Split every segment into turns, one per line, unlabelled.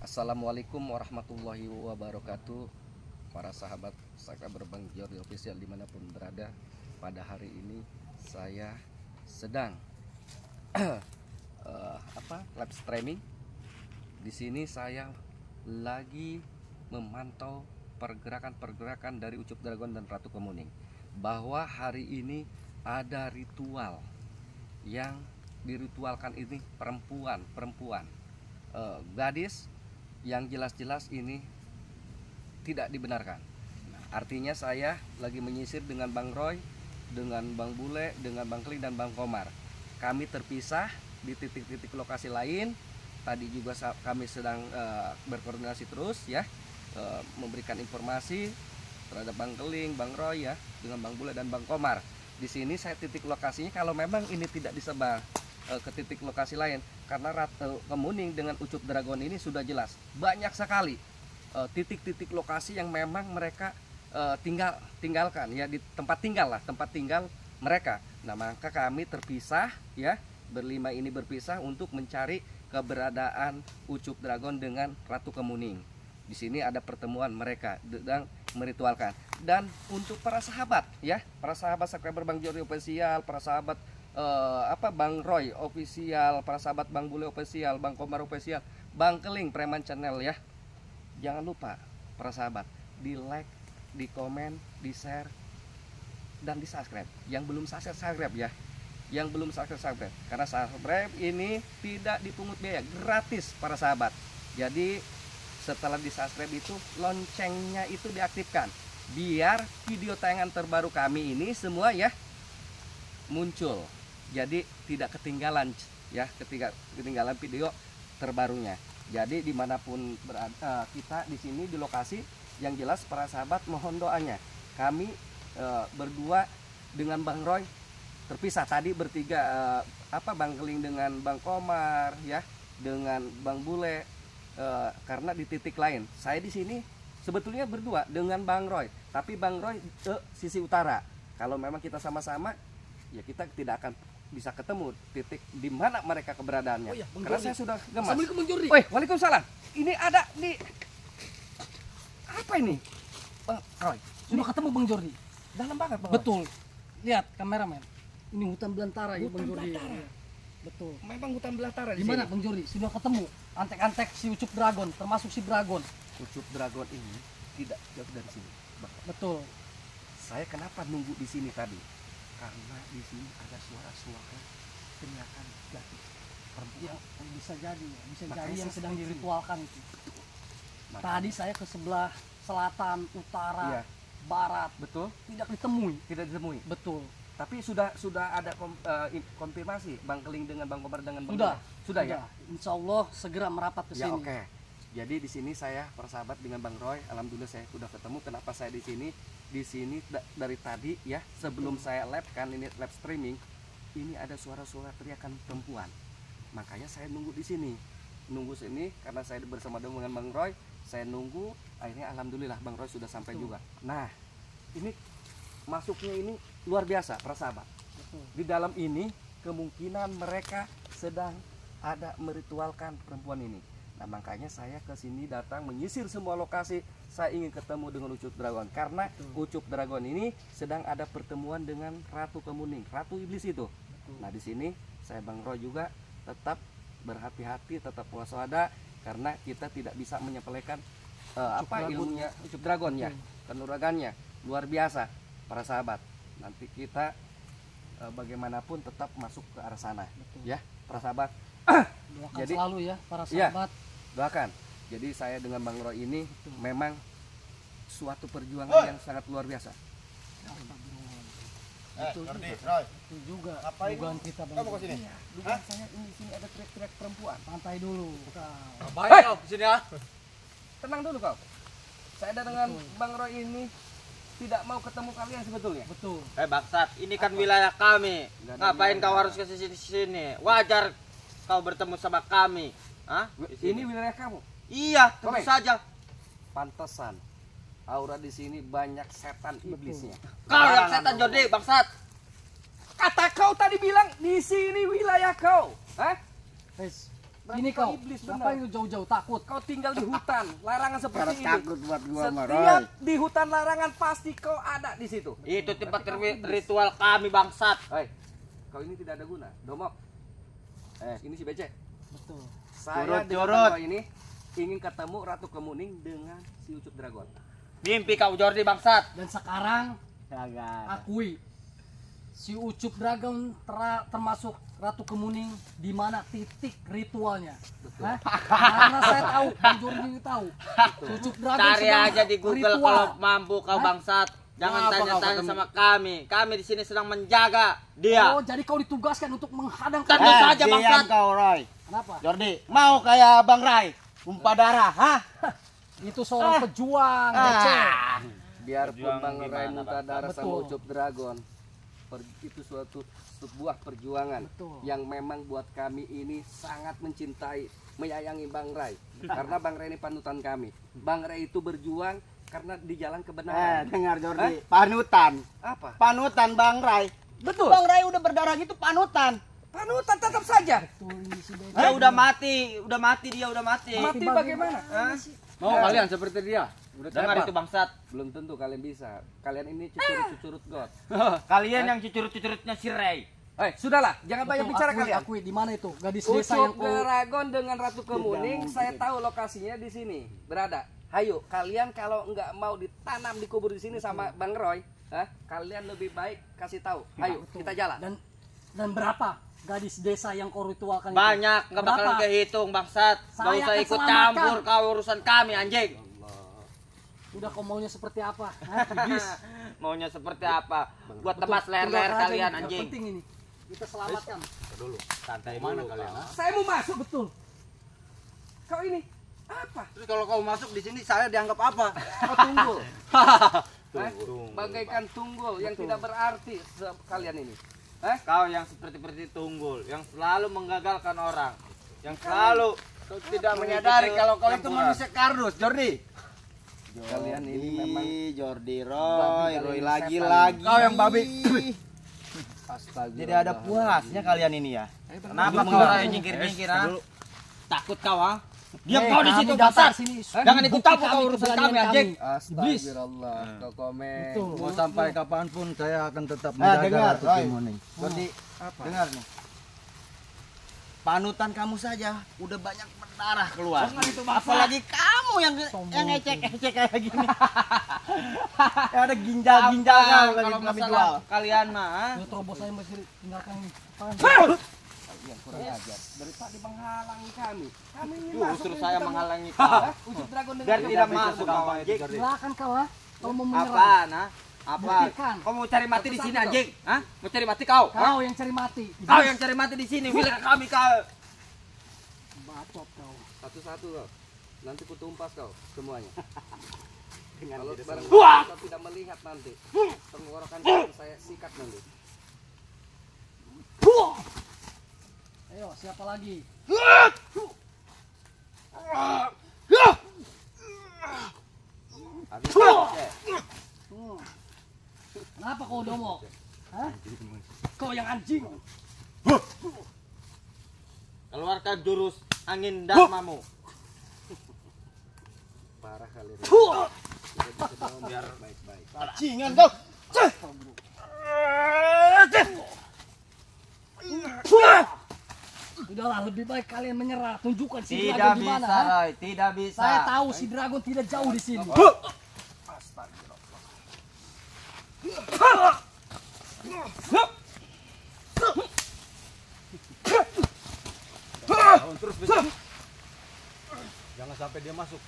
Assalamualaikum warahmatullahi wabarakatuh. Para sahabat subscriber Bang Jordi Official dimanapun berada, pada hari ini saya sedang live streaming. Di sini saya lagi memantau pergerakan dari Ucup Dragon dan Ratu Kemuning, bahwa hari ini ada ritual yang diritualkan. Ini perempuan gadis yang jelas-jelas ini tidak dibenarkan. Nah, artinya saya lagi menyisir dengan Bang Roy, dengan Bang Bule, dengan Bang Kling dan Bang Komar. Kami terpisah di titik-titik lokasi lain. Tadi juga kami sedang berkoordinasi terus ya, memberikan informasi terhadap Bang Kling, Bang Roy ya, dengan Bang Bule dan Bang Komar. Di sini saya titik lokasinya, kalau memang ini tidak disebar ke titik lokasi lain, karena Ratu Kemuning dengan Ucup Dragon ini sudah jelas banyak sekali titik-titik lokasi yang memang mereka tinggalkan ya, di tempat tinggal mereka. Nah, maka kami terpisah ya, berlima ini berpisah untuk mencari keberadaan Ucup Dragon dengan Ratu Kemuning. Di sini ada pertemuan mereka sedang meritualkan. Dan untuk para sahabat ya, para sahabat subscriber Bang Jordi Official, para sahabat Bang Roy Official, para sahabat Bang Bule Official, Bang Komar Official, Bang Keling Preman Channel ya, jangan lupa para sahabat di like, di komen, di share, dan di subscribe. Yang belum subscribe ya, yang belum subscribe, karena subscribe ini tidak dipungut biaya, gratis para sahabat. Jadi setelah di subscribe itu loncengnya itu diaktifkan, biar video tayangan terbaru kami ini semua ya muncul. Jadi tidak ketinggalan ya, ketinggalan video terbarunya. Jadi dimanapun berada kita di sini di lokasi, yang jelas para sahabat mohon doanya. Kami berdua dengan Bang Roy terpisah tadi bertiga, Bang Keling dengan Bang Komar ya, dengan Bang Bule, karena di titik lain. Saya di sini sebetulnya berdua dengan Bang Roy, tapi Bang Roy ke sisi utara. Kalau memang kita sama-sama ya, kita tidak akan bisa ketemu titik di mana mereka keberadaannya. Oh iya, karena saya sudah gemas.
Assalamualaikum Bang Jordi.
Waalaikumsalam. Ini ada di apa ini? Bang Roy,
sudah ketemu Bang Jordi.
Dalam banget Bang.
Betul. Lihat kameramen. Ini hutan belantara ya Bang Jordi. Ya. Betul.
Memang hutan belantara di
Gimana
sini.
Bang Jordi? Sudah ketemu antek-antek si Ucup Dragon, termasuk si Dragon.
Ucup Dragon ini tidak jauh dari sini, Bang.
Betul.
Saya kenapa nunggu di sini tadi? Karena di sini ada suara-suara teriakan gadis perempuan.
Ya, bisa jadi
Makanya
yang sedang
seperti
diritualkan itu.
Makanya.
Tadi saya ke sebelah selatan, utara,
Iya.
barat,
Betul?
tidak ditemui.
Tidak ditemui.
Betul.
Tapi sudah ada konfirmasi Bang Keling dengan Bang Komar dengan Bang
Sudah.
Bule? Sudah ya?
Insya Allah segera merapat ke
Ya
sini.
oke. Jadi di sini saya persahabat dengan Bang Roy, alhamdulillah saya sudah ketemu. Kenapa saya di sini? Di sini dari tadi ya, sebelum saya live kan, ini live streaming, ini ada suara-suara teriakan perempuan. Makanya saya nunggu di sini. Nunggu sini karena saya bersama dengan Bang Roy, saya nunggu, akhirnya alhamdulillah Bang Roy sudah sampai juga. Nah, ini masuknya ini luar biasa para sahabat. Di dalam ini kemungkinan mereka sedang ada meritualkan perempuan ini. Nah, makanya saya ke sini datang menyisir semua lokasi. Saya ingin ketemu dengan Ucup Dragon karena Ucup Dragon ini sedang ada pertemuan dengan Ratu Kemuning, Ratu Iblis itu. Nah, di sini saya Bang Roy juga tetap berhati-hati, tetap waspada, karena kita tidak bisa menyepelekan ilmunya Ucup Dragon ya, kanuragannya luar biasa para sahabat. Nanti kita bagaimanapun tetap masuk ke arah sana. Ya para sahabat.
Doakan
Jadi
selalu ya para sahabat.
Doakan. Jadi saya dengan Bang Roy ini memang suatu perjuangan yang sangat luar biasa.
Betul
Jordi,
juga.
Roy.
Itu juga
Ngapain?
dugaan kita Bang.
Kamu ke sini?
Iya, dugaan saya ini di sini ada teriak-teriak perempuan.
Santai dulu.
Baik kau ke sini ya.
Tenang dulu kau. Saya ada dengan Bang Roy ini tidak mau ketemu kalian sebetulnya.
Betul.
Bangsat, ini kan wilayah kami.
Nggak ada
Ngapain
wilayah.
kau harus ke sini? Wajar kau bertemu sama kami. Hah? Di sini.
Ini wilayah kamu.
Iya, tentu
Komen.
saja.
Pantesan aura di sini banyak setan iblisnya.
Kau yang
Barangan
setan
dong.
Jordi, bangsat.
Kata kau tadi bilang di sini wilayah kau. Hah?
Guys, Ini kau,
iblis
ngapain
benar.
lu jauh-jauh takut?
Kau tinggal di hutan, larangan seperti ini.
takut buat gua mah,
Setiap
Roy.
di hutan larangan pasti kau ada di situ.
Itu tempat ritual kami bangsat.
Hei, kau ini tidak ada guna. Domok. Ini si Becek.
Betul.
Saya
Curut,
dengan
curut.
Bang Roy ini ingin ketemu Ratu Kemuning dengan si Ucup Dragon.
Mimpi kau Jordi bangsat.
Dan sekarang
Kagak.
akui si Ucup Dragon termasuk Ratu Kemuning di mana titik ritualnya. Hah? Karena saya tahu, Bang Jordi tahu. Si Ucup Dragon
Cari
sedang
aja di Google
ritual.
kalau mampu kau
Hah?
bangsat. Jangan
Apa kau
tanya-tanya
ketemu?
sama kami. Kami di sini sedang menjaga dia.
Oh, jadi kau ditugaskan untuk menghadang
Tentu
kami.
saja,
diam
bangsat.
kau, Roy.
Kenapa?
Jordi, mau kayak Bang Rai, tumpah darah, hah?
Itu seorang pejuang, Becek.
Biarpun
Perjuangan
Bang
gimana,
Rai minta
Bang?
darah sama
Betul.
Ucup Dragon, itu sebuah perjuangan
Betul.
yang memang buat kami ini sangat mencintai, menyayangi Bang Rai. Karena Bang Rai ini panutan kami. Bang Rai itu berjuang karena di jalan kebenaran.
Dengar Jordi, panutan.
Apa?
Panutan Bang Rai.
Betul.
Bang Rai udah berdarah gitu panutan.
Panutan tetap saja.
Betul ini si Becek.
Dia udah mati dia udah mati.
Mati bagaimana?
Mau kalian seperti dia? Udah
Dengar
tembak.
itu bangsat.
Belum tentu kalian bisa. Kalian ini cucurut-cucurut God.
Kalian yang cucurut-cucurutnya si Ray.
Sudahlah, jangan banyak
Betul,
bicara
akui,
kalian.
akui di mana itu? Gadis desa yang
Ucup
kau
Dragon dengan Ratu Kemuning, saya tahu lokasinya di sini berada. Hayo, kalian kalau nggak mau ditanam dikubur di sini sama Bang Roy, kalian lebih baik kasih tahu. Ayo,
Betul.
kita jalan.
dan berapa gadis desa yang kau ritualkan
Banyak,
itu?
nggak bakalan
Berapa?
kehitung bangsat. Gak
Saya
usah
akan
ikut
selamatkan.
campur kau urusan kami anjing.
Udah kau maunya seperti apa? Hah, iblis?
Maunya seperti apa? Buat
Betul,
tebas leher-leher
tinggalkan aja
kalian
ini. Yang
anjing.
penting ini kita selamatkan.
Santai
Mana
dulu
kalian?
kau.
Saya mau masuk.
Betul.
Kau ini apa?
Terus kalau kau masuk di sini saya dianggap apa?
Kau tunggul. Bagaikan tunggul yang tidak berarti kalian ini.
Kau yang seperti tunggul, yang selalu menggagalkan orang, yang selalu
Kau tidak menyadari kalau kau itu manusia kardus, Jordi.
Kalian ini memang
Jordi,
babi
Roy
kali
lagi-lagi.
Kau yang babi.
Astagfirullah.
Tidak ada puasnya kalian ini ya.
kenapa kau yang nyingkir-nyingkir ah? Takut kau ah? Diam
Eh,
kau di
kami
situ
datang
bangsat.
sini.
Jangan ikut
Bukti
campur
kami,
kau urusan
keberanian
kami anjing.
Astagfirullah. Kau komen.
Betul.
Mau sampai kapanpun saya akan tetap
Nah,
menjaga
dengar,
Ratu
Roy.
Kemuning.
Jordi, dengar nih. Panutan kamu saja udah banyak berdarah keluar. Apalagi kamu yang ecek-ecek kayak gini. Yang ada ginjal-ginjalnya
Kalau
lagi kami
masalah
jual.
kalian mah ah?
Ini terobos saya masih tinggalkan ini. Apaan?
Kalian kurang ajar. Dari tadi menghalangi kami. Kami ini
Justru saya
kita
menghalangi
mau-
kau.
Ucup Dragon dengan
Biar
kita
tidak
bisa
masuk kau anjing.
Silakan kau ha. Kau mau menyerang.
Apaan ah? Apa?
Buktikan.
Kau mau cari mati di
Satu-satu
sini
kau.
anjing? Hah? Mau cari mati kau? Hah?
Kau yang cari mati.
Kau yang cari mati di sini, bilang kami kau.
Bacot kau.
satu-satu kau. Nanti kutumpas kau semuanya. Kalau
tidak
barang
Wah!
kau tidak melihat nanti, tenggorokan kau saya sikat nanti.
Ayo, siapa lagi?
Habis Becek.
Kenapa kau domok? Hah? Kau yang anjing.
Keluarkan jurus angin dharmamu.
Parah kali ini. Tidak bisa dalam biar baik-baik.
Bajingan kau.
Udahlah, lebih baik kalian menyerah. Tunjukkan si
Tidak
Dragon di mana.
bisa,
ha?
Roy. Tidak bisa.
Saya tahu si Dragon tidak jauh di sini.
Terus bisa. Jangan sampai dia masuk.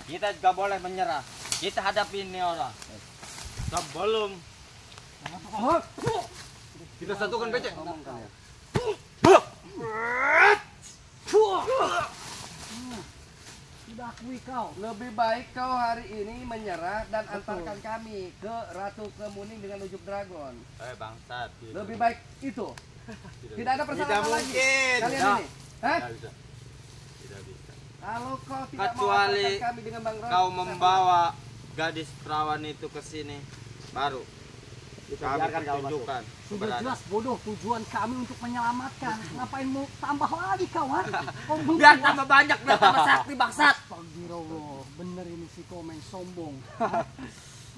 Kita juga boleh menyerah. Kita hadapi ini orang. Sebelum
Kita satukan becek.
Ngomong kalian.
Sudah akui kau.
Lebih baik kau hari ini menyerah dan antarkan kami ke Ratu Kemuning dengan Ucup Dragon.
bangsat.
Lebih baik itu. Tidak ada persoalan lagi.
mungkin.
Kalian
Tidak.
ini. Hah?
Tidak bisa. Tidak bisa.
Kalau kau tidak mau
Kecuali
antarkan kami dengan Bang Roy,
Kau
saya
membawa gadis perawan itu ke sini, baru
Kita
kami
biarkan kau masuk.
tunjukkan
Sudah
keberadaan.
jelas bodoh tujuan kami untuk menyelamatkan. Ngapain mau tambah lagi kau, ha?
Biar tambah banyak, biar tambah sakti bangsat.
Astagfirullah, bener ini si Komeng sombong.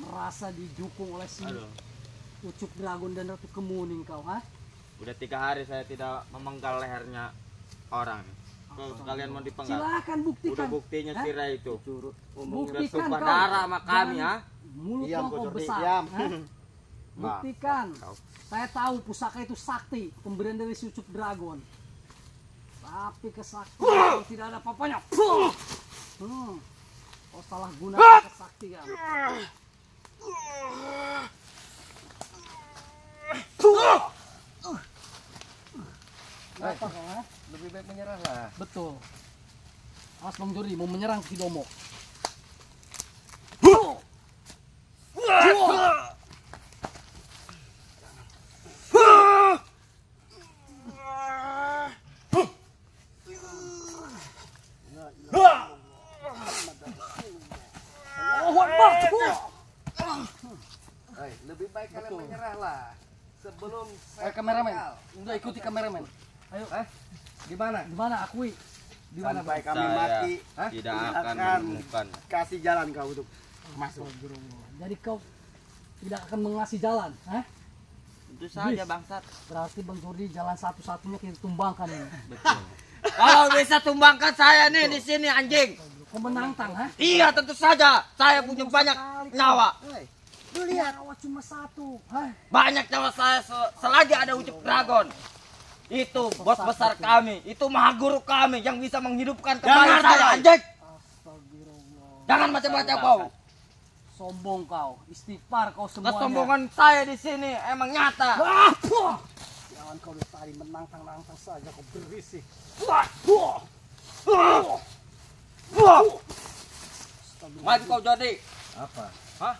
Merasa didukung oleh si
Aduh,
Ucup Dragon dan Ratu Kemuning kau, ha?
udah 3 hari saya tidak memenggal lehernya orang. Kalau kalian mau dipenggal,
Silakan
udah
buktikan.
buktinya
Hah?
Sira itu.
Curut.
Udah
Buktikan
sumpah
kau.
darah sama kami,
Jangan
ha.
Mulut
Diam,
kau
Jordi,
besar.
diam.
ha? Buktikan.
Kau.
Saya tahu pusaka itu sakti, pemberian dari si Ucup Dragon. Tapi kesaktian kau tidak ada apa-apanya. Kau salah gunakan kesaktian. Apa kau, ha?
Lebih baik menyerahlah.
Betul. Awas Bang Jori mau menyerang si Domok.
Lebih baik kalian menyerahlah sebelum
Ayo kameramen, udah ikuti kameramen. Ayo,
Di mana?
di mana akui? Di mana
Sampai
Bang?
kami
Saya
mati,
tidak
tidak
akan
akan
menemukan.
kasih jalan kau untuk masuk.
Astagfirullah. Jadi kau tidak akan mengasih jalan, ha?
Tentu saja bangsat.
Berarti Bang Jordi jalan satu-satunya kita tumbangkan ini.
Betul. Kalau bisa tumbangkan saya nih di sini anjing.
Kau menantang, ha?
Iya tentu saja. Saya punya banyak nyawa.
Lu lihat, nyawa cuma satu, ha?
Banyak nyawa saya selagi ada Ucup Dragon. Itu bos besar kami, itu maha guru kami yang bisa menghidupkan kembali saya anjing.
Astagfirullah.
Jangan macam-macam kau.
Sombong kau, istighfar kau semuanya.
Kesombongan saya di sini emang nyata.
Jangan kau dari tadi menantang-nantang saja kau berisik.
Maju kau jadi.
Apa?
Hah?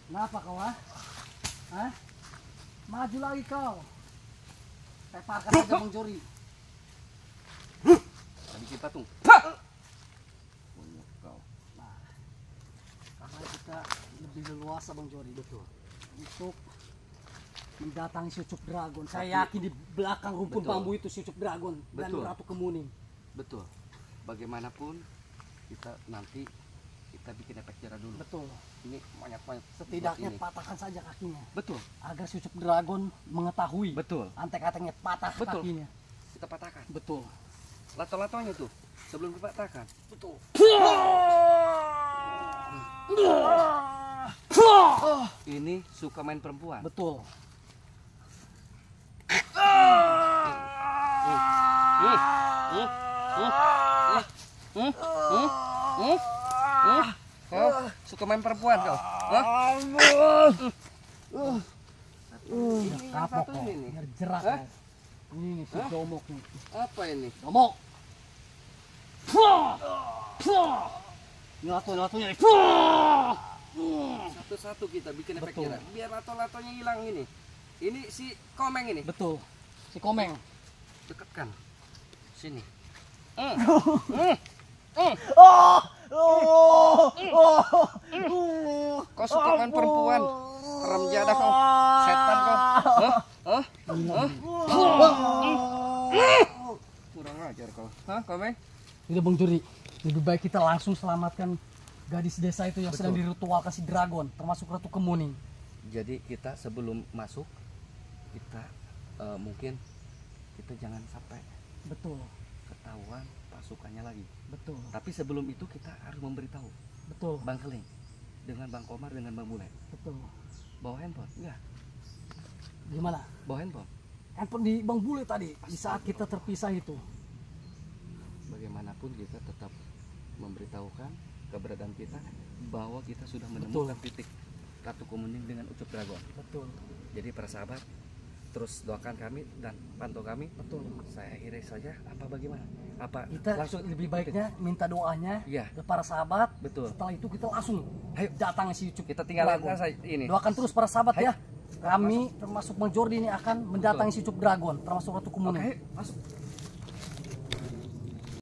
Kenapa kau, ha? Hah? Maju lagi kau. Teparkan saja Bang Jori.
Tadi kita tung.
Karena kita lebih leluasa Bang Jori. Betul. Untuk mendatangi si Ucup Dragon. Saya yakin di belakang rumpun
Betul.
bambu itu si Ucup Dragon dan
Betul.
Ratu Kemuning.
Betul. Bagaimanapun kita nanti kita bikin efek jerah dulu.
Betul.
Ini banyak-banyak.
Setidaknya
ini.
patahkan saja kakinya
Betul.
agar si Ucup Dragon mengetahui
Betul.
antek-anteknya patah
Betul.
kakinya.
Kita patahkan.
Betul.
Lato-latonya tuh sebelum dipatahkan.
Betul.
Ini suka main perempuan.
Betul.
Kau suka main perempuan kau? Hah? Ini yang
Kapok
satu
kau.
ini nih.
Biar jerak
Hah?
kau. Ini si Domok nih.
Apa ini?
Domok. Lato-latonya nih.
Satu-satu kita bikin efek
Betul.
jerah. Biar lato-latonya hilang ini. Ini si Komeng ini.
Betul. Si Komeng.
Dekatkan. Sini. Kau suka main perempuan? Haram jadah kau. Setan kau. Hah? Hah? Hah? Kurang ajar kau. Hah, Komeng?
Udah Bang Juri, lebih baik kita langsung selamatkan gadis desa itu yang sedang diritualkan si Dragon, termasuk Ratu Kemuning.
Jadi kita sebelum masuk kita mungkin kita jangan sampai
Betul,
ketahuan pasukannya lagi.
betul,
Tapi sebelum itu kita harus memberitahu
betul,
Bang Keling dengan Bang Komar dengan Bang Bule.
betul.
Bawa handphone? Enggak.
Gimana?
Bawa handphone.
Handphone di Bang Bule tadi, di saat kita terpisah itu.
Bagaimanapun kita tetap memberitahukan keberadaan kita bahwa kita sudah menemukan titik Ratu Kemuning dengan Ucup Dragon.
Betul,
Jadi para sahabat terus doakan kami dan pantau kami.
betul.
Saya akhiri saja apa bagaimana? Apa?
Kita
Langsung
lebih baiknya minta doanya
Iya.
ke para sahabat.
Betul.
Setelah itu kita langsung
Ayo.
datang si Ucup
Kita tinggal
Dragon.
ini.
Doakan terus para sahabat ya. Kami termasuk Bang Jordi ini akan mendatangi si Ucup Dragon termasuk Ratu
Oke,
Kemuning.
masuk.